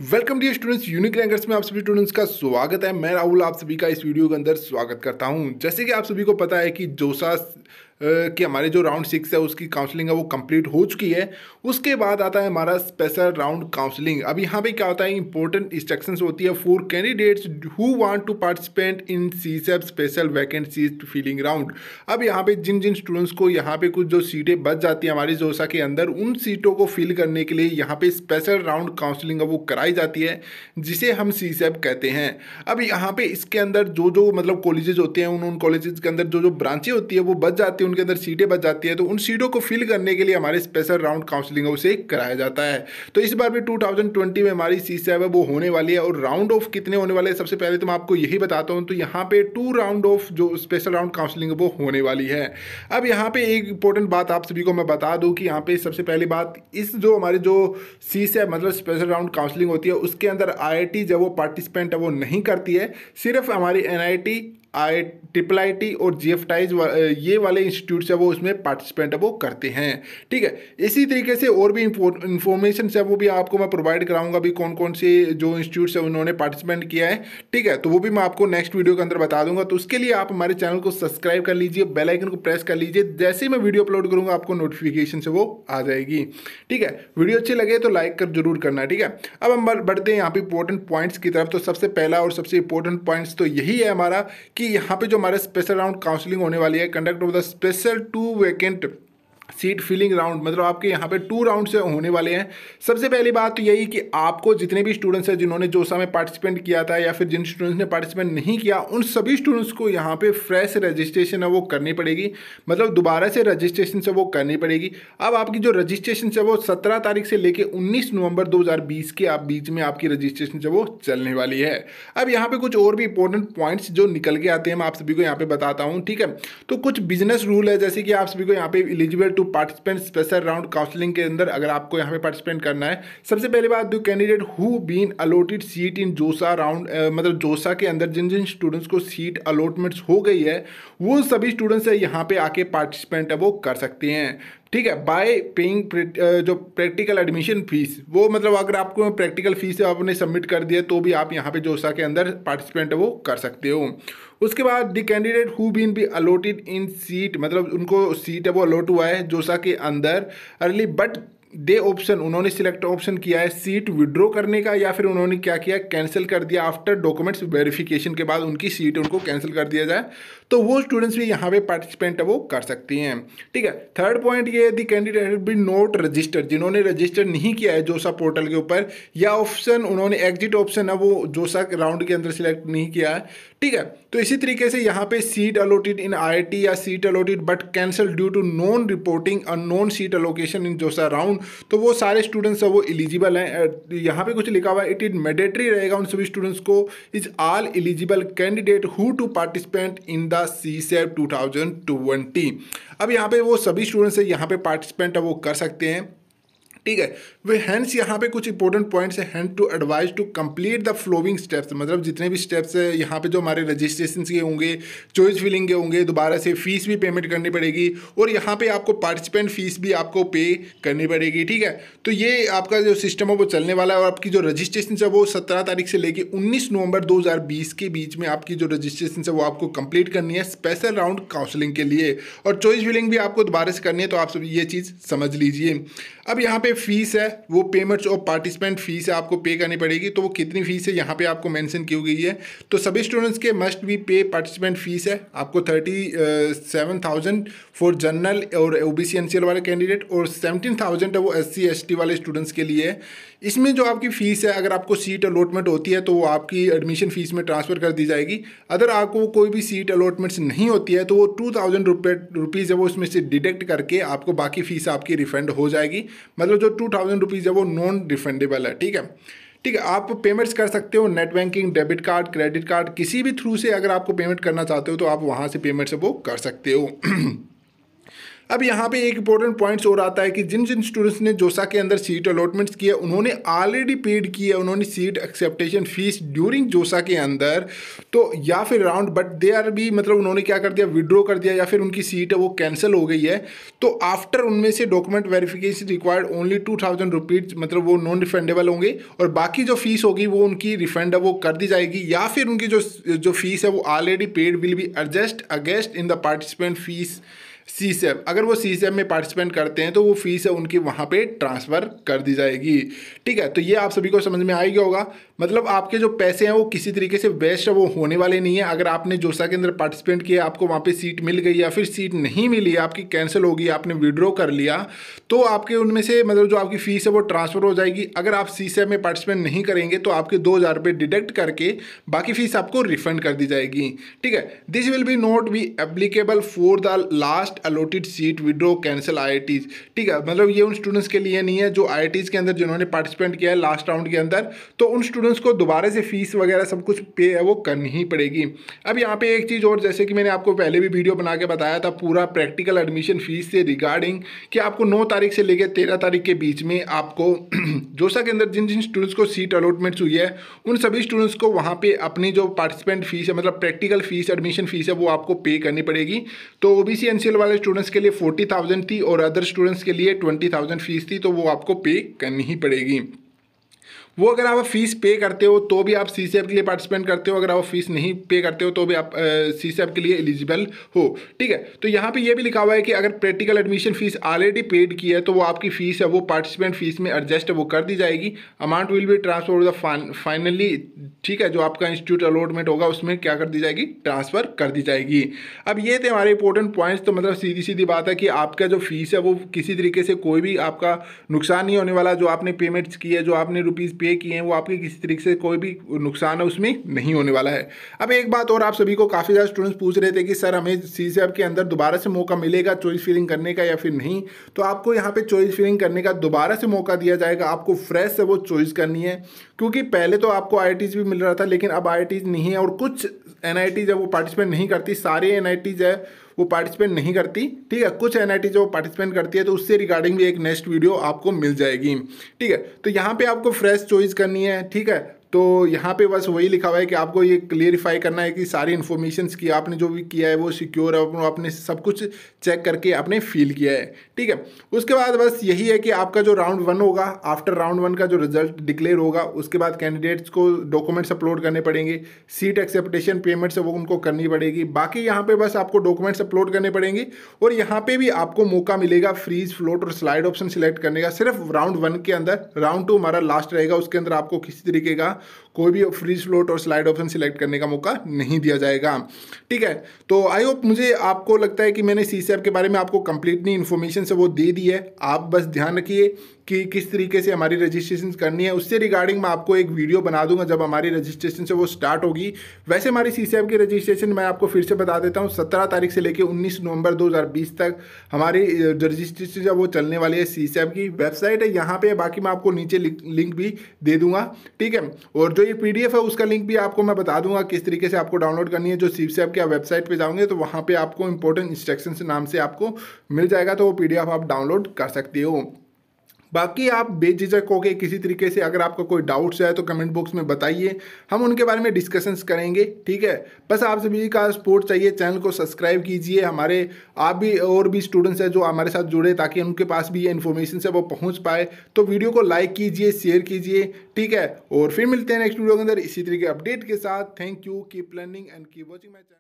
Welcome dear students, unique rankers में आप सभी स्टूडेंट्स का स्वागत है। मैं राहुल आप सभी का इस वीडियो के अंदर स्वागत करता हूं। जैसे कि आप सभी को पता है कि जोसा कि हमारे जो राउंड 6 है उसकी काउंसलिंग है वो कंप्लीट हो चुकी है। उसके बाद आता है हमारा स्पेशल राउंड काउंसलिंग। अब यहाँ पे क्या होता है, इंपॉर्टेंट इंस्ट्रक्शंस होती है for candidates who want to participate in CSAB special vacant seat filling round. अब यहाँ पे जिन जिन स्टूडेंट्स को यहाँ पे कुछ जो सीटें बच जाती हैं हमारी जोसा के अंदर, उन सीटों को फिल करने के लिए यहाँ पे स्पेशल राउंड काउंसलिंग वो कराई जाती है, जिसे हम सीसेप कहते हैं। अब यहाँ पे इसके अंदर जो जो मतलब कॉलेजेस होते हैं, उन कॉलेजेस के अंदर जो जो ब्रांचें होती है वो बच जाती है, उनके अंदर सीटें बच जाती है, तो उन सीटों को फिल करने के लिए हमारे स्पेशल राउंड काउंसलिंग उसे कराया जाता है। तो इस बार भी 2020 में हमारी सीसेप है वो होने वाली है। और राउंड ऑफ कितने होने वाले हैं, सबसे पहले तो मैं आपको यही बताता हूँ। तो यहाँ पे 2 राउंड ऑफ जो स्पेशल राउंड काउंसलिंग वो होने वाली है। अब यहाँ पे एक इंपॉर्टेंट बात आप सभी को मैं बता दूँ कि यहाँ पे सबसे पहली बात, इस जो हमारी जो सीसेप मतलब स्पेशल राउंड काउंसलिंग होती है उसके अंदर IIT जब वो पार्टिसिपेंट है वो नहीं करती है। सिर्फ हमारी NIT IIIT और GFTIs ये वाले इंस्टीट्यूट्स है वो उसमें पार्टिसिपेंट है वो करते हैं। ठीक है, इसी तरीके से और भी इंफॉर्मेशन है वो भी आपको मैं प्रोवाइड कराऊंगा भी कौन कौन से जो इंस्टीट्यूट्स है उन्होंने पार्टिसिपेंट किया है। ठीक है, तो वो भी मैं आपको नेक्स्ट वीडियो के अंदर बता दूंगा। तो उसके लिए आप हमारे चैनल को सब्सक्राइब कर लीजिए, बेल आइकन को प्रेस कर लीजिए। जैसे ही मैं वीडियो अपलोड करूंगा आपको नोटिफिकेशन से वो आ जाएगी। ठीक है, वीडियो अच्छी लगे तो लाइक कर जरूर करना। ठीक है, अब हम बढ़ते हैं यहाँ पे इंपॉर्टेंट पॉइंट्स की तरफ। तो सबसे पहला और सबसे इंपॉर्टेंट पॉइंट्स तो यही है हमारा कि यहाँ पे जो हमारे स्पेशल राउंड काउंसलिंग होने वाली है, conduct of the special 2 vacant seat filling round, मतलब आपके यहाँ पे 2 राउंड से होने वाले हैं। सबसे पहली बात तो यही कि आपको जितने भी स्टूडेंट्स हैं जिन्होंने जोसा में पार्टिसिपेंट किया था या फिर जिन स्टूडेंट्स ने पार्टिसिपेंट नहीं किया, उन सभी स्टूडेंट्स को यहाँ पे फ्रेश रजिस्ट्रेशन है वो करनी पड़ेगी, मतलब दोबारा से रजिस्ट्रेशन से वो करनी पड़ेगी। अब आपकी जो रजिस्ट्रेशन है वो 17 तारीख से लेकर 19 नवंबर 2020 के आप बीच में आपकी रजिस्ट्रेशन है वो चलने वाली है। अब यहाँ पे कुछ और भी इंपॉर्टेंट पॉइंट्स जो निकल के आते हैं मैं आप सभी को यहाँ पे बताता हूँ। ठीक है, तो कुछ बिजनेस रूल है, जैसे कि आप सभी को यहाँ पे eligible to participant special round counselling के अंदर अगर आपको यहाँ पे पार्टिसिपेंट करना है, सबसे पहली बात, the candidate who been allotted seat in JoSAA round, मतलब जोसा के अंदर जिन जिन स्टूडेंट्स को सीट अलॉटमेंट्स हो गई है वो सभी स्टूडेंट्स है यहाँ पे आके पार्टिसिपेंट है वो कर सकते हैं। ठीक है, बाय पेइंग जो प्रैक्टिकल एडमिशन फीस, वो मतलब अगर आपको प्रैक्टिकल फीस आपने सबमिट कर दिया तो भी आप यहाँ पे जोसा के अंदर पार्टिसिपेंट है वो कर सकते हो। उसके बाद the candidate who been be allotted in seat, मतलब उनको सीट है वो अलॉट हुआ है जोसा के अंदर अर्ली, बट दे ऑप्शन उन्होंने सिलेक्ट ऑप्शन किया है सीट विड्रॉ करने का, या फिर उन्होंने क्या किया, कैंसिल कर दिया। आफ्टर डॉक्यूमेंट्स वेरिफिकेशन के बाद उनकी सीट उनको कैंसिल कर दिया जाए, तो वो स्टूडेंट्स भी यहाँ पे पार्टिसिपेंट है वो कर सकती हैं। ठीक है, थर्ड पॉइंट ये, the candidate be not registered, जिन्होंने रजिस्टर नहीं किया है जोसा पोर्टल के ऊपर, या ऑप्शन उन्होंने एग्जिट ऑप्शन है वो जोसा राउंड के अंदर सिलेक्ट नहीं किया है। ठीक है, तो इसी तरीके से यहाँ पे सीट अलॉटेड इन IIT या seat allotted but cancel due to non reporting और non seat allocation in JoSAA round, तो वो सारे स्टूडेंट्स है वो एलिजिबल हैं। यहाँ पे कुछ लिखा हुआ है, इट इज मैंडेटरी रहेगा उन सभी स्टूडेंट्स को, is all eligible candidate who to participant in the CSAB 2020। अब यहाँ पे वो सभी स्टूडेंट्स है यहाँ पे पार्टिसिपेंट है वो कर सकते हैं। ठीक है, वे हैंस यहाँ पे कुछ इंपॉर्टेंट पॉइंट्स है, hand to advise to complete the following steps, मतलब जितने भी स्टेप्स है यहाँ पे जो हमारे रजिस्ट्रेशन के होंगे, चॉइस फिलिंग के होंगे, दोबारा से फीस भी पेमेंट करनी पड़ेगी, और यहाँ पे आपको पार्टिसिपेंट फीस भी आपको पे करनी पड़ेगी। ठीक है, तो ये आपका जो सिस्टम है वो चलने वाला है, और आपकी जो रजिस्ट्रेशन है वो 17 तारीख से लेकर 19 नवंबर 2020 के बीच में आपकी जो रजिस्ट्रेशन है वो आपको कंप्लीट करनी है स्पेशल राउंड काउंसलिंग के लिए, और चॉइस फिलिंग भी आपको दोबारा से करनी है। तो आप सब ये चीज़ समझ लीजिए। अब यहाँ पे फीस है वो पेमेंट्स और पार्टिसिपेंट फीस है आपको पे करनी पड़ेगी, तो वो कितनी फीस है यहाँ पे आपको मेंशन की गई है। तो सभी स्टूडेंट्स के मस्ट बी पे पार्टिसिपेंट फीस है आपको 37,000 फॉर जनरल और OBC NCL वाले कैंडिडेट, और 17,000 है वो SC ST वाले स्टूडेंट्स के लिए है। इसमें जो आपकी फ़ीस है, अगर आपको सीट अलॉटमेंट होती है तो वो आपकी एडमिशन फ़ीस में ट्रांसफ़र कर दी जाएगी। अगर आपको कोई भी सीट अलॉटमेंट्स नहीं होती है तो वो 2,000 रुपीज़ है वो उसमें से डिडक्ट करके आपको बाकी फ़ीस आपकी रिफ़ंड हो जाएगी, मतलब जो 2,000 रुपीज़ है वो नॉन रिफंडेबल है। ठीक है, ठीक है, आप पेमेंट्स कर सकते हो net banking, debit card, credit card, किसी भी थ्रू से अगर आपको पेमेंट करना चाहते हो तो आप वहाँ से पेमेंट से वो कर सकते हो। अब यहाँ पे एक इंपॉर्टेंट पॉइंट्स और आता है कि जिन जिन स्टूडेंट्स ने जोसा के अंदर सीट अलॉटमेंट्स किया उन्होंने ऑलरेडी पेड किया, उन्होंने सीट एक्सेप्टेशन फीस ड्यूरिंग जोसा के अंदर, तो या फिर राउंड बट दे आर भी मतलब उन्होंने क्या कर दिया, विड्रॉ कर दिया या फिर उनकी सीट है वो कैंसिल हो गई है, तो आफ्टर उनमें से document verification required only 2000 rupees, मतलब वो नॉन रिफंडेबल होंगे और बाकी जो फीस होगी वो उनकी रिफंड है वो कर दी जाएगी, या फिर उनकी जो फीस है वो already paid will be adjust against in the participant fees CSAB. अगर वो सीसेप में पार्टिसिपेंट करते हैं तो वो फीस है उनकी वहाँ पे ट्रांसफ़र कर दी जाएगी। ठीक है, तो ये आप सभी को समझ में आ गया होगा। मतलब आपके जो पैसे हैं वो किसी तरीके से वेस्ट वो होने वाले नहीं है। अगर आपने जोसा के अंदर पार्टिसिपेंट किया, आपको वहाँ पे सीट मिल गई या फिर सीट नहीं मिली, आपकी कैंसिल होगी, आपने विड्रॉ कर लिया, तो आपके उनमें से मतलब जो आपकी फ़ीस है वो ट्रांसफ़र हो जाएगी। अगर आप सीसेप में पार्टिसिपेंट नहीं करेंगे तो आपके 2000 रुपये डिडक्ट करके बाकी फ़ीस आपको रिफंड कर दी जाएगी। ठीक है, this will be not be applicable for the last allotted seat withdraw cancel IITs. ठीक है, मतलब ये उन स्टूडेंट्स के लिए नहीं है जो आईआईटीज के अंदर जिन्होंने पार्टिसिपेंट किया है लास्ट राउंड के अंदर, तो उन स्टूडेंट्स को दोबारा से फीस वगैरह सब कुछ पे है वो करनी ही पड़ेगी। अब यहाँ पे एक चीज़ और, जैसे कि मैंने आपको पहले भी वीडियो बना के बताया था पूरा प्रैक्टिकल एडमिशन फीस से रिगार्डिंग कि आपको 9 तारीख से लेकर 13 तारीख के बीच में आपको जोसा के अंदर जिन जिन स्टूडेंट्स को सीट अलॉटमेंट्स हुई है उन सभी स्टूडेंट्स को वहाँ पे अपनी जो पार्टिसिपेंट फीस है, मतलब प्रैक्टिकल फीस, एडमिशन फीस है वो आपको पे करनी पड़ेगी। तो ओबीसी एनसीएल वाले स्टूडेंट्स के लिए 40,000 थी और अदर स्टूडेंट्स के लिए 20,000 फीस थी, तो वो आपको पे करनी ही पड़ेगी। वो अगर आप फीस पे करते हो तो भी आप सीसेप के लिए पार्टिसिपेंट करते हो, अगर आप फीस नहीं पे करते हो तो भी आप सीसेप के लिए एलिजिबल हो। ठीक है, तो यहाँ पे ये भी लिखा हुआ है कि अगर practical admission fees already paid की है तो वो आपकी फीस है वो पार्टिसिपेंट फीस में एडजस्ट वो कर दी जाएगी। Amount will be transfer the finally, ठीक है, जो आपका इंस्टीट्यूट अलॉटमेंट होगा उसमें क्या कर दी जाएगी, ट्रांसफ़र कर दी जाएगी। अब ये थे हमारे इंपॉर्टेंट पॉइंट्स। तो मतलब सीधी सीधी बात है कि आपका जो फीस है वो किसी तरीके से कोई भी आपका नुकसान नहीं होने वाला। जो आपने पेमेंट्स की है, जो आपने रुपीज़ पे किए हैं, वो आपके किसी तरीके से कोई भी नुकसान है उसमें नहीं होने वाला है। अब एक बात और, आप सभी को काफ़ी ज़्यादा स्टूडेंट्स पूछ रहे थे कि सर हमें सीसेप के अंदर दोबारा से मौका मिलेगा चॉइस फिलिंग करने का या फिर नहीं। तो आपको यहाँ पे चॉइस फिलिंग करने का दोबारा से मौका दिया जाएगा। आपको फ्रेश से वो चॉइस करनी है, क्योंकि पहले तो आपको आईआईटीज भी मिल रहा था लेकिन अब आईआईटीज नहीं है और कुछ एनआईटीज है वो पार्टिसिपेंट नहीं करती, सारे एनआईटीज है वो पार्टिसिपेंट नहीं करती। ठीक है, कुछ एनआईटी जो पार्टिसिपेंट करती है, तो उससे रिगार्डिंग भी एक नेक्स्ट वीडियो आपको मिल जाएगी। ठीक है, तो यहाँ पे आपको फ्रेश चॉइस करनी है। ठीक है, तो यहाँ पे बस वही लिखा हुआ है कि आपको ये क्लियरिफाई करना है कि सारी इन्फॉर्मेशंस की आपने जो भी किया है वो सिक्योर है, आपने सब कुछ चेक करके आपने फिल किया है। ठीक है, उसके बाद बस यही है कि आपका जो राउंड 1 होगा, आफ्टर राउंड 1 का जो रिजल्ट डिक्लेयर होगा उसके बाद कैंडिडेट्स को डॉक्यूमेंट्स अपलोड करने पड़ेंगे, सीट एक्सेप्टेशन पेमेंट्स है वो उनको करनी पड़ेगी। बाकी यहाँ पे बस आपको डॉक्यूमेंट्स अपलोड करने पड़ेंगे और यहाँ पे भी आपको मौका मिलेगा फ्रीज, फ्लोट और स्लाइड ऑप्शन सिलेक्ट करने का सिर्फ राउंड 1 के अंदर। राउंड 2 हमारा लास्ट रहेगा, उसके अंदर आपको किसी तरीके का कोई भी फ्रीज, फ्लोट और स्लाइड ऑप्शन सिलेक्ट करने का मौका नहीं दिया जाएगा। ठीक है, तो आई होप मुझे आपको लगता है कि मैंने सीसेप के बारे में आपको कंप्लीटली इन्फॉर्मेशन से वो दे दी है। आप बस ध्यान रखिए कि किस तरीके से हमारी रजिस्ट्रेशन करनी है, उससे रिगार्डिंग मैं आपको एक वीडियो बना दूंगा जब हमारी रजिस्ट्रेशन से वो स्टार्ट होगी। वैसे हमारी सीसेप की रजिस्ट्रेशन मैं आपको फिर से बता देता हूँ, 17 तारीख से लेकर 19 नवंबर 2020 तक हमारी रजिस्ट्रेशन जब वो चलने वाली है। सीसेप की वेबसाइट है यहाँ पे, बाकी मैं आपको नीचे लिंक भी दे दूंगा। ठीक है, और जो ये PDF है उसका लिंक भी आपको मैं बता दूंगा किस तरीके से आपको डाउनलोड करनी है। जो सीसेप के वेबसाइट पे जाओगे तो वहाँ पे आपको इंपॉर्टेंट इंस्ट्रक्शंस नाम से आपको मिल जाएगा, तो वो PDF आप डाउनलोड कर सकते हो। बाकी आप बेझिझक होके किसी तरीके से अगर आपका कोई डाउट्स है तो कमेंट बॉक्स में बताइए, हम उनके बारे में डिस्कशंस करेंगे। ठीक है, बस आप सभी का सपोर्ट चाहिए, चैनल को सब्सक्राइब कीजिए। हमारे आप भी और भी स्टूडेंट्स हैं जो हमारे साथ जुड़े, ताकि उनके पास भी ये इन्फॉर्मेशन से वो पहुंच पाए। तो वीडियो को लाइक कीजिए, शेयर कीजिए। ठीक है, और फिर मिलते हैं नेक्स्ट वीडियो के अंदर इसी तरीके अपडेट के साथ। Thank you, keep learning and keep watching my channel.